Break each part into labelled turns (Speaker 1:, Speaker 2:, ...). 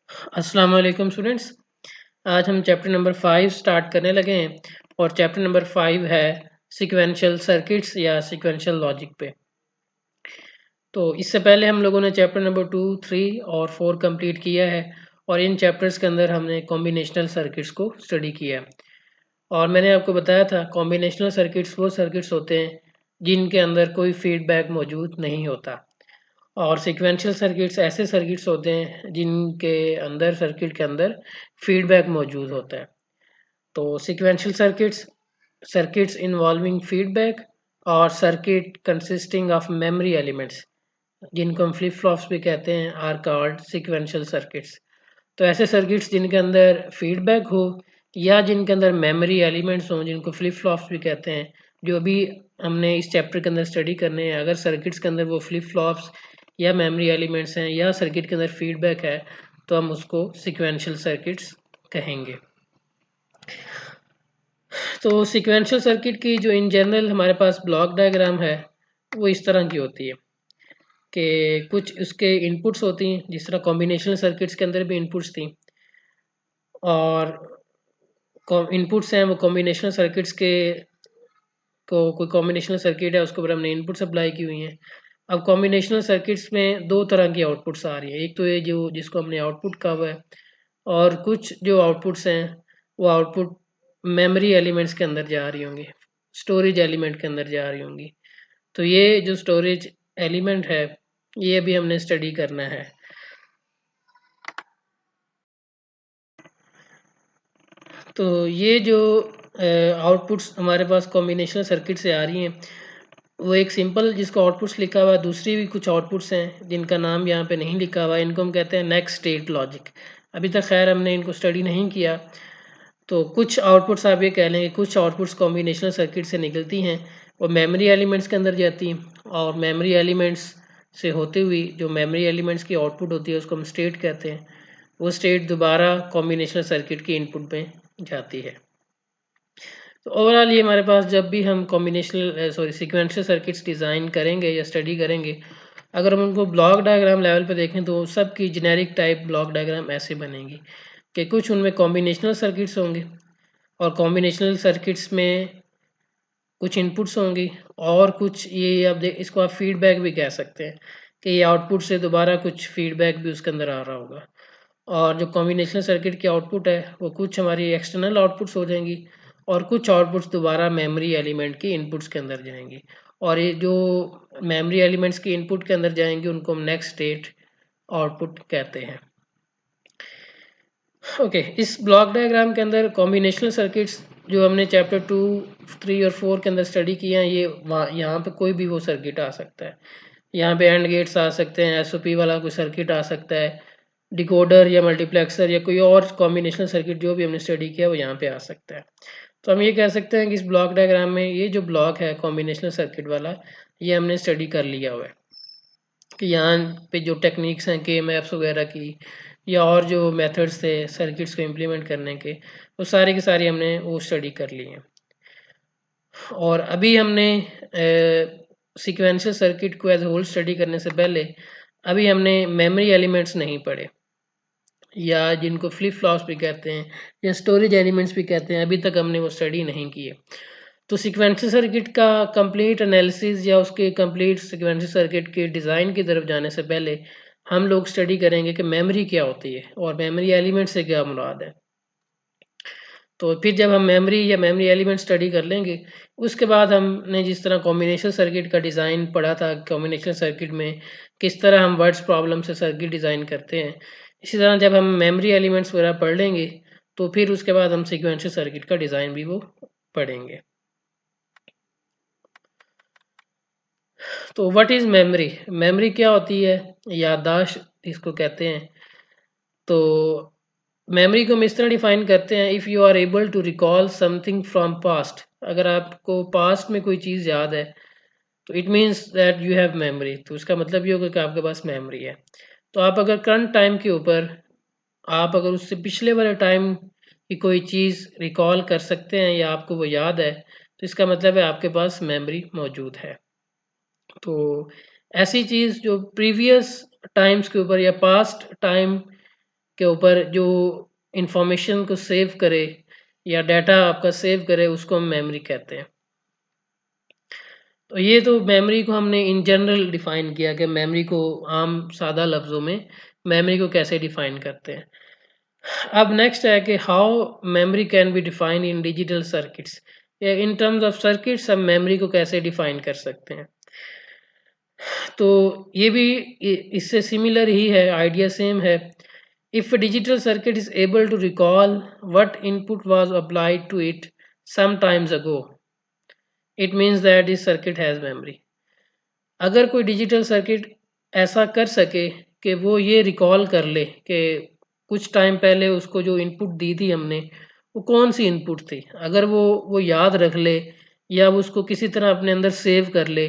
Speaker 1: अस्सलाम वालेकुम स्टूडेंट्स। आज हम चैप्टर नंबर 5 स्टार्ट करने लगे हैं और चैप्टर नंबर 5 है सीक्वेंशियल सर्किट्स या सीक्वेंशियल लॉजिक पे। तो इससे पहले हम लोगों ने चैप्टर नंबर 2, 3 और 4 कंप्लीट किया है और इन चैप्टर्स के अंदर हमने कॉम्बिनेशनल सर्किट्स को स्टडी किया। और मैंने आपको बताया था कॉम्बिनेशनल सर्किट्स वो सर्किट्स होते हैं जिनके अंदर कोई फीडबैक मौजूद नहीं होता और सीक्वेंशियल सर्किट्स ऐसे सर्किट्स होते हैं जिनके अंदर सर्किट के अंदर फीडबैक मौजूद होता है। तो sequential circuits circuits involving feedback और circuit consisting of memory elements जिनको हम फ्लिप फ्लॉप्स भी कहते हैं आर कॉल्ड सीक्वेंशियल सर्किट्स। तो ऐसे सर्किट्स जिनके अंदर फीडबैक हो या जिनके अंदर मेमोरी एलिमेंट्स हों जिनको फ्लिप फ्लॉप्स भी कहते हैं, जो भी हमने इस चैप्टर के अंदर स्टडी करने हैं। अगर सर्किट्स के अंदर वो फ्लिप फ्लॉप्स या मेमोरी एलिमेंट्स हैं या सर्किट के अंदर फीडबैक है तो हम उसको सीक्वेंशियल सर्किट्स कहेंगे। तो सीक्वेंशियल सर्किट की जो इन जनरल हमारे पास ब्लॉक डायग्राम है वो इस तरह की होती है कि कुछ उसके इनपुट्स होती हैं, जिस तरह कॉम्बिनेशनल सर्किट्स के अंदर भी इनपुट्स थी और इनपुट्स हैं वो कॉम्बिनेशनल सर्किट्स के को कोई कॉम्बिनेशनल सर्किट है उसके ऊपर हमने इनपुट सप्लाई की हुई हैं। अब कॉम्बिनेशनल सर्किट्स में दो तरह की आउटपुट्स आ रही हैं, एक तो ये जो जिसको हमने आउटपुट कहा हुआ है और कुछ जो आउटपुट्स हैं वो आउटपुट मेमोरी एलिमेंट्स के अंदर जा रही होंगी, स्टोरेज एलिमेंट के अंदर जा रही होंगी। तो ये जो स्टोरेज एलिमेंट है ये भी हमने स्टडी करना है। तो ये जो आउटपुट्स हमारे पास कॉम्बिनेशनल सर्किट से आ रही हैं वो एक सिंपल जिसको आउटपुट्स लिखा हुआ है, दूसरी भी कुछ आउटपुट्स हैं जिनका नाम यहाँ पे नहीं लिखा हुआ है, इनको हम कहते हैं नेक्स्ट स्टेट लॉजिक। अभी तक खैर हमने इनको स्टडी नहीं किया। तो कुछ आउटपुट्स आप ये कह लें कि कुछ आउटपुट्स कॉम्बिनेशनल सर्किट से निकलती हैं और मेमोरी एलिमेंट्स के अंदर जाती हैं और मेमोरी एलिमेंट्स से होते हुई जो मेमोरी एलिमेंट्स की आउटपुट होती है उसको हम स्टेट कहते हैं। वो स्टेट दोबारा कॉम्बिनेशनल सर्किट की इनपुट में जाती है। तो ओवरऑल ये हमारे पास जब भी हम कॉम्बिनेशनल सीक्वेंशियल सर्किट्स डिज़ाइन करेंगे या स्टडी करेंगे, अगर हम उनको ब्लॉक डायग्राम लेवल पे देखें तो सब की जेनेरिक टाइप ब्लॉक डायग्राम ऐसे बनेंगी कि कुछ उनमें कॉम्बिनेशनल सर्किट्स होंगे और कॉम्बिनेशनल सर्किट्स में कुछ इनपुट्स होंगी और कुछ ये आप इसको आप फीडबैक भी कह सकते हैं कि ये आउटपुट से दोबारा कुछ फीडबैक भी उसके अंदर आ रहा होगा। और जो कॉम्बिनेशनल सर्किट की आउटपुट है वो कुछ हमारी एक्सटर्नल आउटपुट्स हो जाएंगी और कुछ आउटपुट्स दोबारा मेमोरी एलिमेंट की इनपुट्स के अंदर जाएंगी और ये जो मेमोरी एलिमेंट्स की इनपुट के अंदर जाएंगे उनको हम नेक्स्ट स्टेट आउटपुट कहते हैं। ओके, इस ब्लॉक डायग्राम के अंदर कॉम्बिनेशनल सर्किट्स जो हमने चैप्टर 2, 3 और 4 के अंदर स्टडी किया है, ये यहाँ पे कोई भी वो सर्किट आ सकता है। यहाँ पे एंड गेट्स आ सकते हैं, एसओपी वाला कोई सर्किट आ सकता है, डिकोडर या मल्टीप्लेक्सर या कोई और कॉम्बिनेशनल सर्किट जो भी हमने स्टडी किया वो यहाँ पे आ सकता है। तो हम ये कह सकते हैं कि इस ब्लॉक डायग्राम में ये जो ब्लॉक है कॉम्बिनेशनल सर्किट वाला ये हमने स्टडी कर लिया हुआ है कि यहाँ पे जो टेक्निक्स हैं के मैप्स वगैरह की या और जो मेथड्स थे सर्किट्स को इम्प्लीमेंट करने के वो सारी की सारी हमने वो स्टडी कर ली हैं। और अभी हमने सीक्वेंशियल सर्किट को एज होल स्टडी करने से पहले अभी हमने मेमोरी एलिमेंट्स नहीं पढ़े या जिनको फ्लिप फ्लॉप्स भी कहते हैं या स्टोरेज एलिमेंट्स भी कहते हैं, अभी तक हमने वो स्टडी नहीं किए। तो सीक्वेंशियल सर्किट का कंप्लीट एनालिसिस या उसके कंप्लीट सीक्वेंशियल सर्किट के डिज़ाइन की तरफ जाने से पहले हम लोग स्टडी करेंगे कि मेमोरी क्या होती है और मेमोरी एलिमेंट से क्या मुराद है। तो फिर जब हम मेमोरी या मेमोरी एलिमेंट स्टडी कर लेंगे उसके बाद हमने जिस तरह कॉम्बिनेशन सर्किट का डिज़ाइन पढ़ा था, कॉम्बिनेशन सर्किट में किस तरह हम वर्ड्स प्रॉब्लम से सर्किट डिज़ाइन करते हैं, इसी तरह जब हम मेमोरी एलिमेंट्स वगैरह पढ़ लेंगे तो फिर उसके बाद हम सीक्वेंशियल सर्किट का डिज़ाइन भी वो पढ़ेंगे। तो व्हाट इज़ मेमोरी? मेमोरी क्या होती है? याददाश्त इसको कहते हैं। तो मेमोरी को हम इस तरह डिफाइन करते हैं, if you are able to recall something from past, अगर आपको पास्ट में कोई चीज़ याद है तो it means that you have memory. तो इसका मतलब ये होगा कि आपके पास मेमोरी है। तो आप अगर करंट टाइम के ऊपर आप अगर उससे पिछले वाले टाइम की कोई चीज़ रिकॉल कर सकते हैं या आपको वो याद है तो इसका मतलब है आपके पास मेमोरी मौजूद है। तो ऐसी चीज़ जो प्रीवियस टाइम्स के ऊपर या पास्ट टाइम के ऊपर जो इंफॉर्मेशन को सेव करे या डाटा आपका सेव करे उसको हम मेमोरी कहते हैं। तो ये तो मेमोरी को हमने इन जनरल डिफाइन किया कि मेमोरी को आम सादा लफ्ज़ों में मेमोरी को कैसे डिफाइन करते हैं। अब नेक्स्ट है कि how memory can be define in digital circuits, या इन टर्म्स ऑफ सर्किट्स हम मेमोरी को कैसे डिफाइन कर सकते हैं। तो ये भी इससे सिमिलर ही है, आइडिया सेम है। If a digital circuit is able to recall what input was applied to it some times ago, it means that this circuit has memory. अगर कोई डिजिटल सर्किट ऐसा कर सके कि वो ये रिकॉल कर ले कि कुछ टाइम पहले उसको जो इनपुट दी थी हमने वो कौन सी इनपुट थी, अगर वो याद रख ले या वो उसको किसी तरह अपने अंदर सेव कर ले,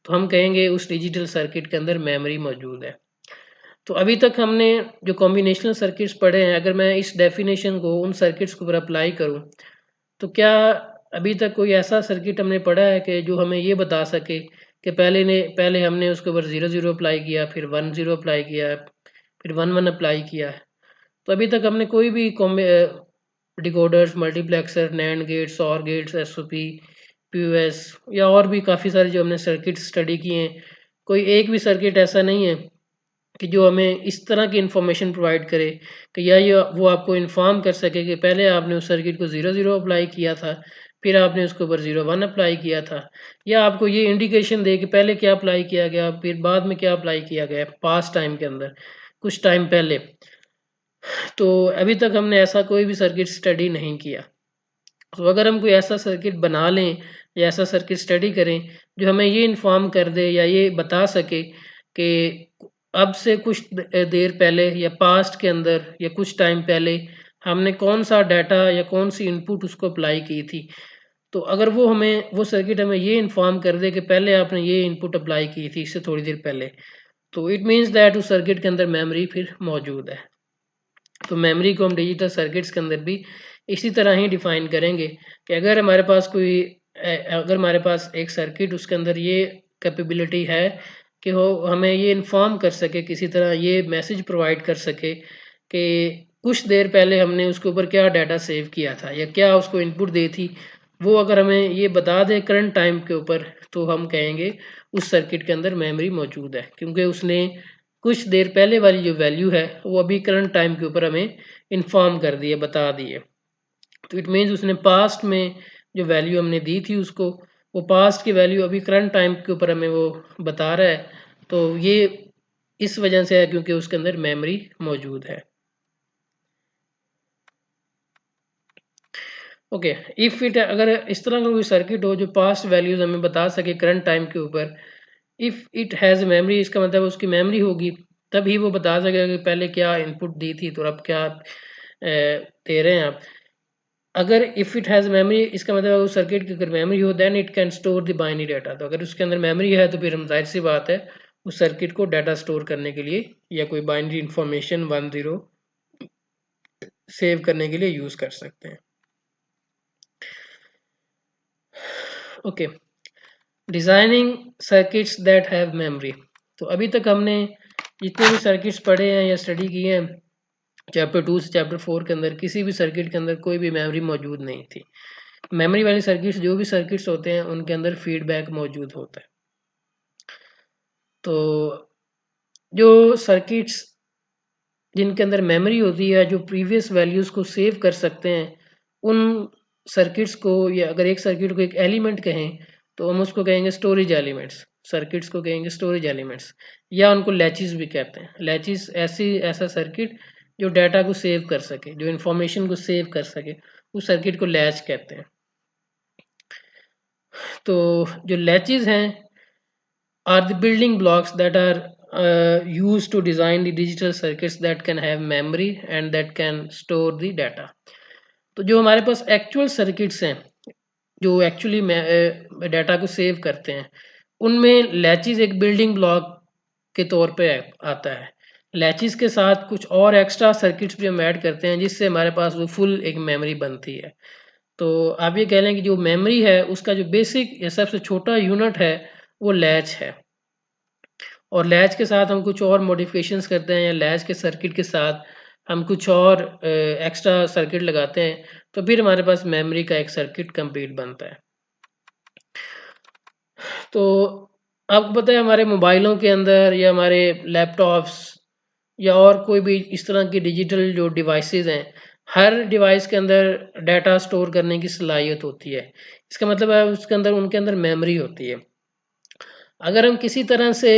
Speaker 1: तो हम कहेंगे उस डिजिटल सर्किट के अंदर मेमोरी मौजूद है। तो अभी तक हमने जो कॉम्बिनेशनल सर्किट्स पढ़े हैं, अगर मैं इस डेफिनेशन को उन सर्किट्स के ऊपर अप्लाई करूं, तो क्या अभी तक कोई ऐसा सर्किट हमने पढ़ा है कि जो हमें ये बता सके कि पहले हमने उसके ऊपर 0 0 अप्लाई किया, फिर 1 0 अप्लाई किया, फिर 1 1 अप्लाई किया है। तो अभी तक हमने कोई भी डिकोडर्स, मल्टीप्लेक्सर, नैंड गेट्स, और गेट्स, एसओपी, पीओएस या और भी काफ़ी सारे जो हमने सर्किट स्टडी किए हैं, कोई एक भी सर्किट ऐसा नहीं है कि जो हमें इस तरह की इंफॉर्मेशन प्रोवाइड करे कि या ये वो आपको इन्फॉर्म कर सके कि पहले आपने उस सर्किट को 0 0 अप्लाई किया था, फिर आपने उसके ऊपर 0 1 अप्लाई किया था, या आपको ये इंडिकेशन दे कि पहले क्या अप्लाई किया गया, फिर बाद में क्या अप्लाई किया गया पास्ट टाइम के अंदर कुछ टाइम पहले। तो अभी तक हमने ऐसा कोई भी सर्किट स्टडी नहीं किया। तो अगर हम कोई ऐसा सर्किट बना लें या ऐसा सर्किट स्टडी करें जो हमें ये इन्फॉर्म कर दे या ये बता सके कि अब से कुछ देर पहले या पास्ट के अंदर या कुछ टाइम पहले हमने कौन सा डाटा या कौन सी इनपुट उसको अप्लाई की थी, तो अगर वो सर्किट हमें ये इन्फॉर्म कर दे कि पहले आपने ये इनपुट अप्लाई की थी इससे थोड़ी देर पहले, तो इट मीन्स दैट उस सर्किट के अंदर मेमोरी फिर मौजूद है। तो मेमोरी को हम डिजिटल सर्किट्स के अंदर भी इसी तरह ही डिफाइन करेंगे कि अगर हमारे पास एक सर्किट उसके अंदर ये कैपेबिलिटी है कि वो हमें ये इन्फॉर्म कर सके, किसी तरह ये मैसेज प्रोवाइड कर सके कि कुछ देर पहले हमने उसके ऊपर क्या डाटा सेव किया था या क्या उसको इनपुट दी थी, वो अगर हमें ये बता दे करंट टाइम के ऊपर, तो हम कहेंगे उस सर्किट के अंदर मेमोरी मौजूद है, क्योंकि उसने कुछ देर पहले वाली जो वैल्यू है वो अभी करंट टाइम के ऊपर हमें इन्फॉर्म कर दिए, बता दिए। तो इट मीन्स उसने पास्ट में जो वैल्यू हमने दी थी उसको, वो पास्ट की वैल्यू अभी करंट टाइम के ऊपर हमें वो बता रहा है। तो ये इस वजह से है क्योंकि उसके अंदर मेमोरी मौजूद है। ओके, इफ इट, अगर इस तरह का कोई सर्किट हो जो पास्ट वैल्यूज हमें बता सके करंट टाइम के ऊपर, इफ इट हैज़ मेमोरी, इसका मतलब उसकी मेमोरी होगी, तभी वो बता सकेगा कि पहले क्या इनपुट दी थी तो अब क्या दे रहे हैं आप। अगर इफ़ इट हैज़ मेमोरी, इसका मतलब उस सर्किट की अगर मेमोरी हो, then it can store the binary data. तो अगर उसके अंदर मेमोरी है तो फिर हम जाहिर सी बात है उस सर्किट को डाटा स्टोर करने के लिए या कोई बाइनरी इंफॉर्मेशन 1 0 सेव करने के लिए यूज़ कर सकते हैं। Okay, designing circuits that have memory. तो अभी तक हमने जितने भी सर्किट्स पढ़े हैं या स्टडी किए हैं चैप्टर 2 से चैप्टर 4 के अंदर, किसी भी सर्किट के अंदर कोई भी मेमोरी मौजूद नहीं थी। मेमोरी वाले सर्किट्स, जो भी सर्किट्स होते हैं उनके अंदर फीडबैक मौजूद होता है। तो जो सर्किट्स जिनके अंदर मेमोरी होती है, जो प्रीवियस वैल्यूज़ को सेव कर सकते हैं, उन सर्किट्स को, या अगर एक सर्किट को एक एलिमेंट कहें तो हम उसको कहेंगे स्टोरेज एलिमेंट्स। सर्किट्स को कहेंगे स्टोरेज एलिमेंट्स, या उनको लैचेस भी कहते हैं। लैचेस ऐसा सर्किट जो डाटा को सेव कर सके, जो इंफॉर्मेशन को सेव कर सके, उस सर्किट को लैच कहते हैं। तो जो लैचेस हैं are the building blocks that are used to design the digital circuits that can have memory and that can store the data. तो जो हमारे पास एक्चुअल सर्किट्स हैं जो एक्चुअली डाटा को सेव करते हैं, उनमें लैचेस एक बिल्डिंग ब्लॉक के तौर पे आता है। लैचेस के साथ कुछ और एक्स्ट्रा सर्किट्स भी हम ऐड करते हैं जिससे हमारे पास वो फुल एक मेमोरी बनती है। तो आप ये कह लें कि जो मेमोरी है उसका जो बेसिक या सबसे छोटा यूनिट है वो लैच है, और लैच के साथ हम कुछ और मॉडिफिकेशंस करते हैं या लैच के सर्किट के साथ हम कुछ और एक्स्ट्रा सर्किट लगाते हैं, तो फिर हमारे पास मेमोरी का एक सर्किट कंप्लीट बनता है। तो आपको पता है हमारे मोबाइलों के अंदर या हमारे लैपटॉप्स या और कोई भी इस तरह की डिजिटल जो डिवाइसेस हैं, हर डिवाइस के अंदर डाटा स्टोर करने की सलाहियत होती है। इसका मतलब है उसके अंदर उनके अंदर मेमोरी होती है। अगर हम किसी तरह से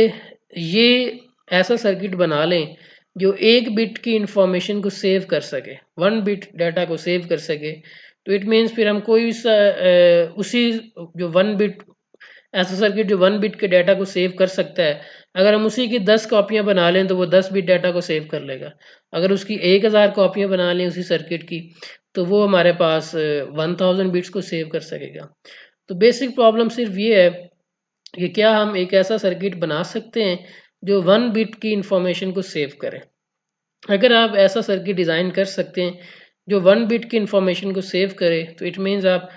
Speaker 1: ये ऐसा सर्किट बना लें जो 1 बिट की इंफॉर्मेशन को सेव कर सके, 1 बिट डाटा को सेव कर सके, तो इट मीन्स फिर हम कोई सा उसी जो 1 बिट ऐसा सर्किट जो 1 बिट के डाटा को सेव कर सकता है, अगर हम उसी की 10 कॉपियाँ बना लें तो वो 10 बिट डाटा को सेव कर लेगा। अगर उसकी 1000 कॉपियाँ बना लें उसी सर्किट की, तो वो हमारे पास 1000 बिट्स को सेव कर सकेगा। तो बेसिक प्रॉब्लम सिर्फ ये है कि क्या हम एक ऐसा सर्किट बना सकते हैं जो 1 बिट की इंफॉर्मेशन को सेव करे। अगर आप ऐसा सर्किट डिज़ाइन कर सकते हैं जो 1 बिट की इंफॉर्मेशन को सेव करे, तो इट मीन्स आप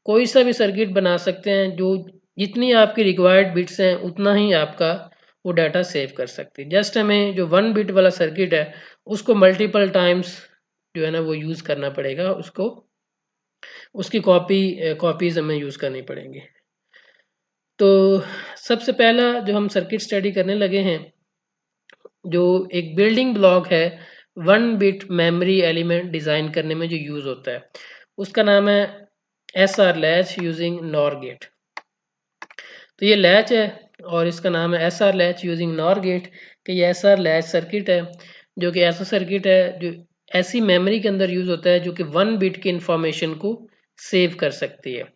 Speaker 1: कोई सा भी सर्किट बना सकते हैं जो जितनी आपकी रिक्वायर्ड बिट्स हैं उतना ही आपका वो डाटा सेव कर सकती है। जस्ट हमें जो 1 बिट वाला सर्किट है उसको मल्टीपल टाइम्स जो है ना वो यूज़ करना पड़ेगा, उसको उसकी कॉपीज़ हमें यूज़ करनी पड़ेंगी। तो सबसे पहला जो हम सर्किट स्टडी करने लगे हैं, जो एक बिल्डिंग ब्लॉक है 1 बिट मेमोरी एलिमेंट डिज़ाइन करने में जो यूज़ होता है, उसका नाम है SR latch using NOR gate. तो ये लैच है और इसका नाम है SR latch using NOR gate, कि ये एसआर लैच सर्किट है जो कि ऐसा सर्किट है जो ऐसी मेमोरी के अंदर यूज़ होता है जो कि 1 बिट की इंफॉर्मेशन को सेव कर सकती है।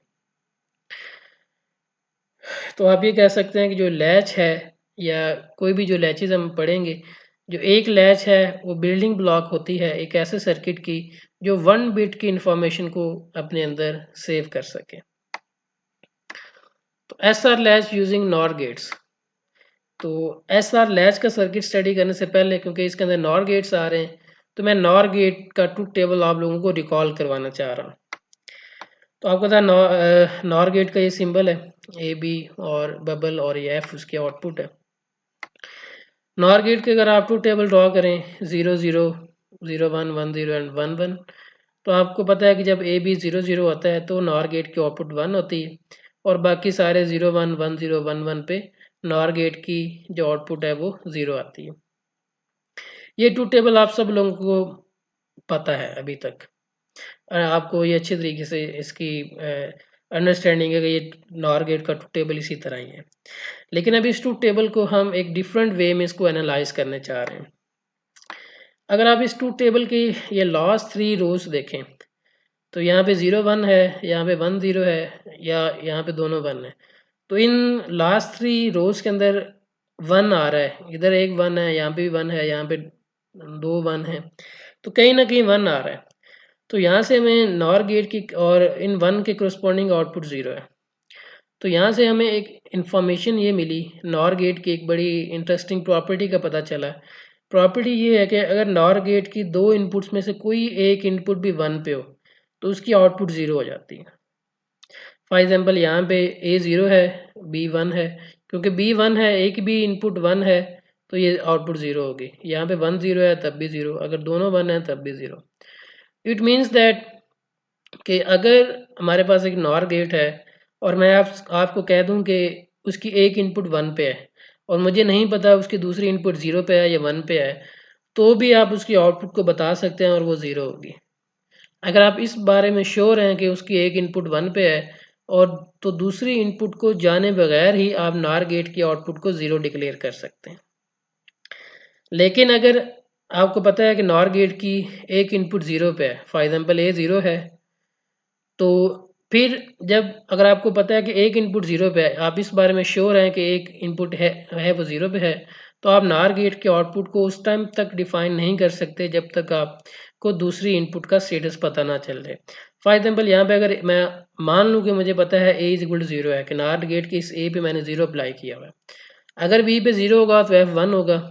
Speaker 1: तो आप ये कह सकते हैं कि जो लैच है या कोई भी जो लैचेस हम पढ़ेंगे, जो एक लैच है वो बिल्डिंग ब्लॉक होती है एक ऐसे सर्किट की जो 1 बिट की इंफॉर्मेशन को अपने अंदर सेव कर सके। तो S R latch using NOR gates. तो एस आर लैच का सर्किट स्टडी करने से पहले, क्योंकि इसके अंदर नॉर गेट्स आ रहे हैं, तो मैं नॉर गेट का ट्रुथ टेबल आप लोगों को रिकॉल करवाना चाह रहा हूँ। तो आपको पता है नॉर गेट का ये सिंबल है ए बी और बबल और ये एफ उसकी आउटपुट है। नॉर गेट के अगर आप ट्रुथ टेबल ड्रॉ करें 0 0 0 1 1 0 एंड 1 1, तो आपको पता है कि जब ए बी 0 0 होता है तो नॉर गेट की आउटपुट 1 होती है और बाकी सारे 0 1 1 0 1 1 पे नॉर गेट की जो आउटपुट है वो 0 आती है। ये ट्रुथ टेबल आप सब लोगों को पता है अभी तक। आपको ये अच्छे तरीके से इसकी अंडरस्टैंडिंग है कि ये नॉर गेट का ट्रुथ टेबल इसी तरह ही है। लेकिन अभी इस ट्रुथ टेबल को हम एक डिफरेंट वे में इसको एनालाइज करने चाह रहे हैं। अगर आप इस ट्रुथ टेबल की ये लास्ट 3 रोज देखें, तो यहाँ पे 0 1 है, यहाँ पे 1 0 है, या यहाँ पे दोनों 1 है। तो इन लास्ट 3 रोज के अंदर 1 आ रहा है, इधर एक 1 है, यहाँ पे भी 1 है, यहाँ पे 2 1 है, तो कहीं ना कहीं 1 आ रहा है। तो यहाँ से हमें नॉर गेट की और इन 1 के करस्पॉन्डिंग आउटपुट 0 है। तो यहाँ से हमें एक इंफॉर्मेशन ये मिली, नॉर गेट की एक बड़ी इंटरेस्टिंग प्रॉपर्टी का पता चला। प्रॉपर्टी ये है कि अगर नॉर गेट की 2 इनपुट्स में से कोई एक इनपुट भी 1 पे हो तो उसकी आउटपुट 0 हो जाती है। फॉर एग्जांपल यहाँ पे ए 0 है, बी 1 है, क्योंकि बी 1 है, एक भी इनपुट 1 है तो ये आउटपुट 0 होगी। यहाँ पे 1 0 है तब भी 0, अगर दोनों 1 है तब भी 0। इट मीन्स दैट कि अगर हमारे पास एक नॉर गेट है और मैं आपको कह दूं कि उसकी एक इनपुट 1 पे है और मुझे नहीं पता उसकी दूसरी इनपुट 0 पे है या 1 पे है, तो भी आप उसकी आउटपुट को बता सकते हैं और वो 0 होगी। अगर आप इस बारे में श्योर हैं कि उसकी एक इनपुट 1 पे है और तो दूसरी इनपुट को जाने बगैर ही आप नॉर गेट की आउटपुट को 0 डिक्लेयर कर सकते हैं। लेकिन अगर आपको पता है कि नॉर गेट की एक इनपुट 0 पे है, फॉर एग्जांपल ए 0 है, तो फिर जब अगर आपको पता है कि एक इनपुट 0 पे है, आप इस बारे में श्योर हैं कि एक इनपुट है वो 0 पे है, तो आप नार गेट के आउटपुट को उस टाइम तक डिफाइन नहीं कर सकते जब तक आपको दूसरी इनपुट का स्टेटस पता ना चल जाए। फॉर एग्जांपल यहाँ पे अगर मैं मान लूँ कि मुझे पता है ए इज इक्वल टू 0 है, कि नार गेट के इस ए पे मैंने 0 अप्लाई किया हुआ है। अगर बी पे 0 होगा तो एफ 1 होगा,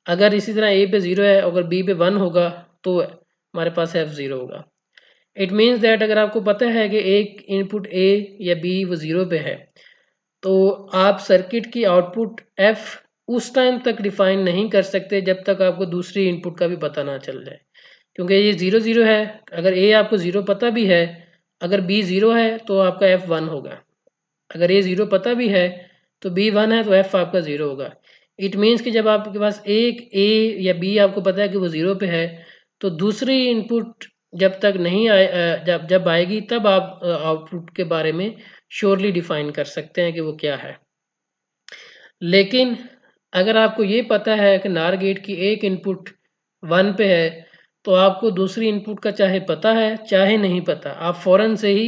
Speaker 1: अगर इसी तरह ए पे 0 है अगर बी पे 1 होगा तो हमारे पास एफ 0 होगा। इट मीन्स दैट अगर आपको पता है कि एक इनपुट ए या बी वो 0 पे है, तो आप सर्किट की आउटपुट एफ उस टाइम तक डिफाइन नहीं कर सकते जब तक आपको दूसरी इनपुट का भी पता ना चल जाए, क्योंकि ये 0 0 है। अगर ए आपको 0 पता भी है, अगर बी 0 है तो आपका एफ 1 होगा। अगर ए 0 पता भी है तो बी 1 है तो एफ आपका 0 होगा। इट मीन्स कि जब आपके पास एक ए या बी आपको पता है कि वो 0 पे है, तो दूसरी इनपुट जब तक नहीं आए, जब जब आएगी तब आप आउटपुट के बारे में श्योरली डिफाइन कर सकते हैं कि वो क्या है। लेकिन अगर आपको ये पता है कि नार गेट की एक इनपुट 1 पे है, तो आपको दूसरी इनपुट का चाहे पता है चाहे नहीं पता, आप फ़ौरन से ही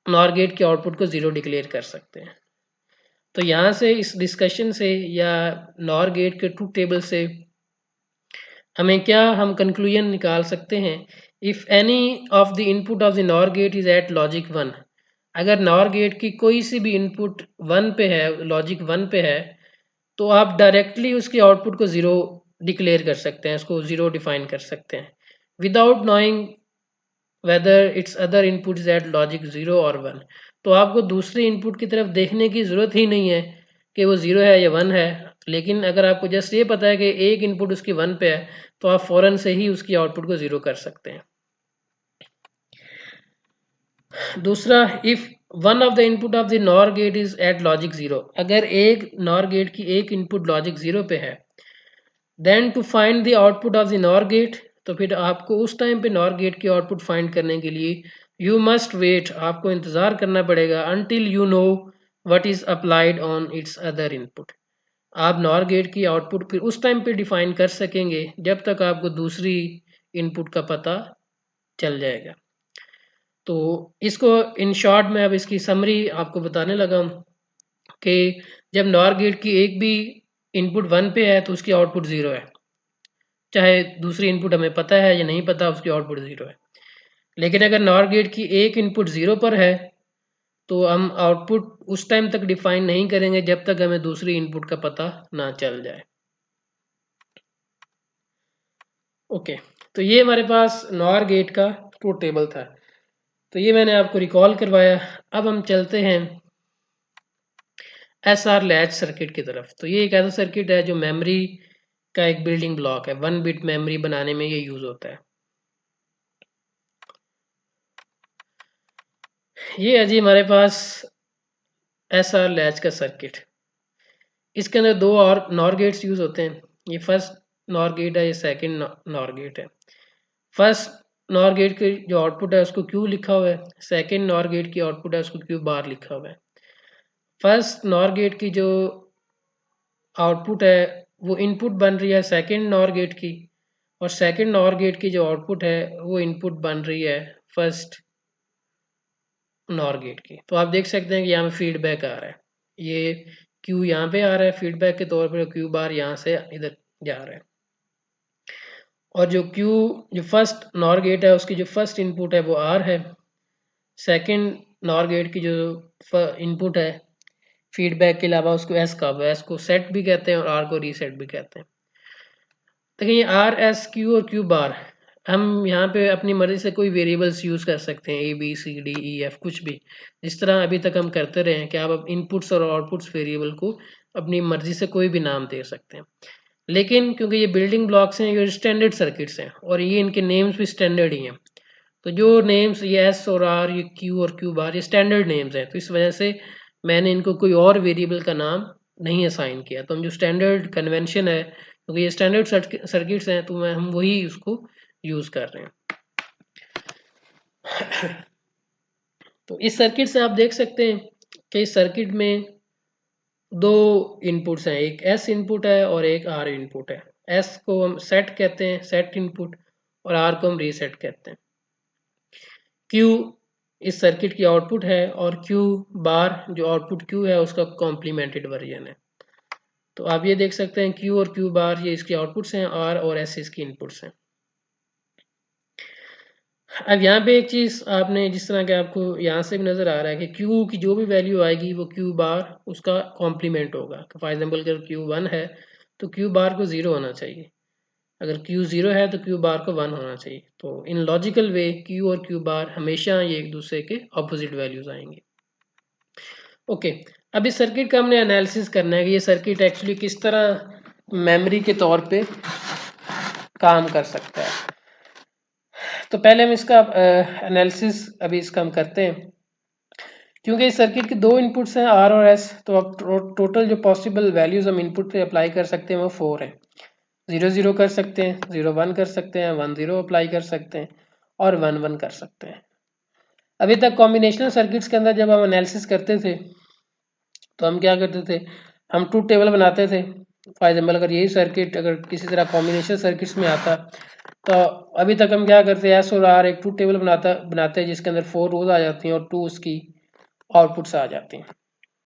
Speaker 1: नॉर गेट के आउटपुट को 0 डिक्लेयर कर सकते हैं। तो यहाँ से इस डिस्कशन से या नॉर गेट के ट्रूथ टेबल से हमें क्या हम कंक्लूजन निकाल सकते हैं? If any of the input of the NOR gate is at logic 1, अगर नॉर गेट की कोई सी भी इनपुट 1 पे है, लॉजिक 1 पे है, तो आप डायरेक्टली उसके आउटपुट को 0 डिक्लेयर कर सकते हैं, उसको 0 डिफाइन कर सकते हैं without knowing whether its other input is at logic 0 और 1। तो आपको दूसरे इनपुट की तरफ देखने की ज़रूरत ही नहीं है कि वो 0 है या 1 है। लेकिन अगर आपको जस्ट ये पता है कि एक इनपुट उसकी 1 पे है, तो आप फ़ौरन से ही उसकी आउटपुट को 0 कर सकते हैं। दूसरा, if one of the input of the NOR gate is at logic 0, अगर एक नॉर गेट की एक इनपुट लॉजिक 0 पे है, then to find the output of the NOR gate, तो फिर आपको उस टाइम पे नॉर गेट की आउटपुट फाइंड करने के लिए यू मस्ट वेट, आपको इंतज़ार करना पड़ेगा until you know what is applied on it's other input. आप नॉर गेट की आउटपुट फिर उस टाइम पे डिफाइन कर सकेंगे जब तक आपको दूसरी इनपुट का पता चल जाएगा। तो इसको इन शॉर्ट में अब इसकी समरी आपको बताने लगा हूँ कि जब नॉर गेट की एक भी इनपुट 1 पे है तो उसकी आउटपुट 0 है, चाहे दूसरी इनपुट हमें पता है या नहीं पता, उसकी आउटपुट 0 है। लेकिन अगर नॉर गेट की एक इनपुट 0 पर है, तो हम आउटपुट उस टाइम तक डिफाइन नहीं करेंगे जब तक हमें दूसरी इनपुट का पता ना चल जाए। ओके, तो ये हमारे पास नॉर गेट का ट्रूथ टेबल था, तो ये मैंने आपको रिकॉल करवाया। अब हम चलते हैं एस आर लैच सर्किट की तरफ। तो ये एक ऐसा सर्किट है जो मेमोरी का एक बिल्डिंग ब्लॉक है, 1 बिट मेमोरी बनाने में ये यूज़ होता है। ये है जी हमारे पास एस आर लैच का सर्किट। इसके अंदर दो और नॉर गेट्स यूज़ होते हैं। ये फर्स्ट नॉर गेट है, ये सेकंड नॉर गेट है। फर्स्ट नॉर गेट की जो आउटपुट है उसको क्यू लिखा हुआ है, सेकंड नॉर गेट की आउटपुट है उसको क्यू बार लिखा हुआ है। फर्स्ट नॉर गेट की जो आउटपुट है वो इनपुट बन रही है सेकंड नॉर गेट की, और सेकंड नॉर गेट की जो आउटपुट है वो इनपुट बन रही है फर्स्ट नॉर गेट की। तो आप देख सकते हैं कि यहाँ पे फीडबैक आ रहा है, ये क्यू यहाँ पे आ रहा है फीडबैक के तौर पर, क्यू बार यहाँ से इधर जा रहा है। और जो फर्स्ट नॉर गेट है उसकी जो फर्स्ट इनपुट है वो आर है, सेकंड नॉर गेट की जो इनपुट है फीडबैक के अलावा उसको एस का, एस को सेट भी कहते हैं और आर को रीसेट भी कहते हैं। देखिए आर एस क्यू और क्यू बार, हम यहाँ पे अपनी मर्ज़ी से कोई वेरिएबल्स यूज़ कर सकते हैं, A B C D E F कुछ भी, जिस तरह अभी तक हम करते रहे हैं कि आप इनपुट्स और आउटपुट्स वेरिएबल को अपनी मर्ज़ी से कोई भी नाम दे सकते हैं। लेकिन क्योंकि ये बिल्डिंग ब्लॉक्स हैं, ये स्टैंडर्ड सर्किट्स हैं और ये इनके नेम्स भी स्टैंडर्ड ही हैं, तो जो नेम्स ये एस और आर, ये क्यू और क्यू बार, ये स्टैंडर्ड नेम्स हैं, तो इस वजह से मैंने इनको कोई और वेरिएबल का नाम नहीं असाइन किया। तो हम जो स्टैंडर्ड कन्वेंशन है, क्योंकि ये स्टैंडर्ड सर्किट्स हैं, तो हम वही उसको यूज़ कर रहे हैं। तो इस सर्किट से आप देख सकते हैं कि इस सर्किट में दो इनपुट्स हैं, एक एस इनपुट है और एक आर इनपुट है। एस को हम सेट कहते हैं, सेट इनपुट, और आर को हम रीसेट कहते हैं। क्यू इस सर्किट की आउटपुट है और क्यू बार जो आउटपुट क्यू है उसका कॉम्प्लीमेंटेड वर्जन है। तो आप ये देख सकते हैं क्यू और क्यू बार ये इसके आउटपुट्स हैं, आर और एस इसकी इनपुट्स हैं। अब यहाँ पे एक चीज़ आपने, जिस तरह के आपको यहाँ से भी नज़र आ रहा है कि क्यू की जो भी वैल्यू आएगी वो क्यू बार उसका कॉम्प्लीमेंट होगा। फॉर एग्जांपल अगर क्यू 1 है तो क्यू बार को 0 होना चाहिए, अगर क्यू 0 है तो क्यू बार को 1 होना चाहिए। तो इन लॉजिकल वे क्यू और क्यू बार हमेशा ये एक दूसरे के ऑपोजिट वैल्यूज़ आएंगे। ओके, अब इस सर्किट का हमने एनालिसिस करना है कि ये सर्किट एक्चुअली किस तरह मेमोरी के तौर पे काम कर सकता है। तो पहले हम इसका एनालिसिस अभी इसका हम करते हैं। क्योंकि इस सर्किट के दो इनपुट्स हैं आर और एस, तो अब टोटल जो पॉसिबल वैल्यूज हम इनपुट पे अप्लाई कर सकते हैं वो 4 है। 0 0 कर सकते हैं, 0 1 कर सकते हैं, 1 0 अप्लाई कर सकते हैं और 1 1 कर सकते हैं। अभी तक कॉम्बिनेशनल सर्किट्स के अंदर जब हम एनालिसिस करते थे तो हम क्या करते थे, हम ट्रूथ टेबल बनाते थे। फॉर एग्जाम्पल अगर यही सर्किट अगर किसी तरह कॉम्बिनेशन सर्किट्स में आता तो अभी तक हम क्या करते हैं, एस और आर एक ट्रूथ टेबल बनाते हैं जिसके अंदर 4 रोज आ जाती हैं और 2 उसकी आउटपुट्स आ जाती हैं।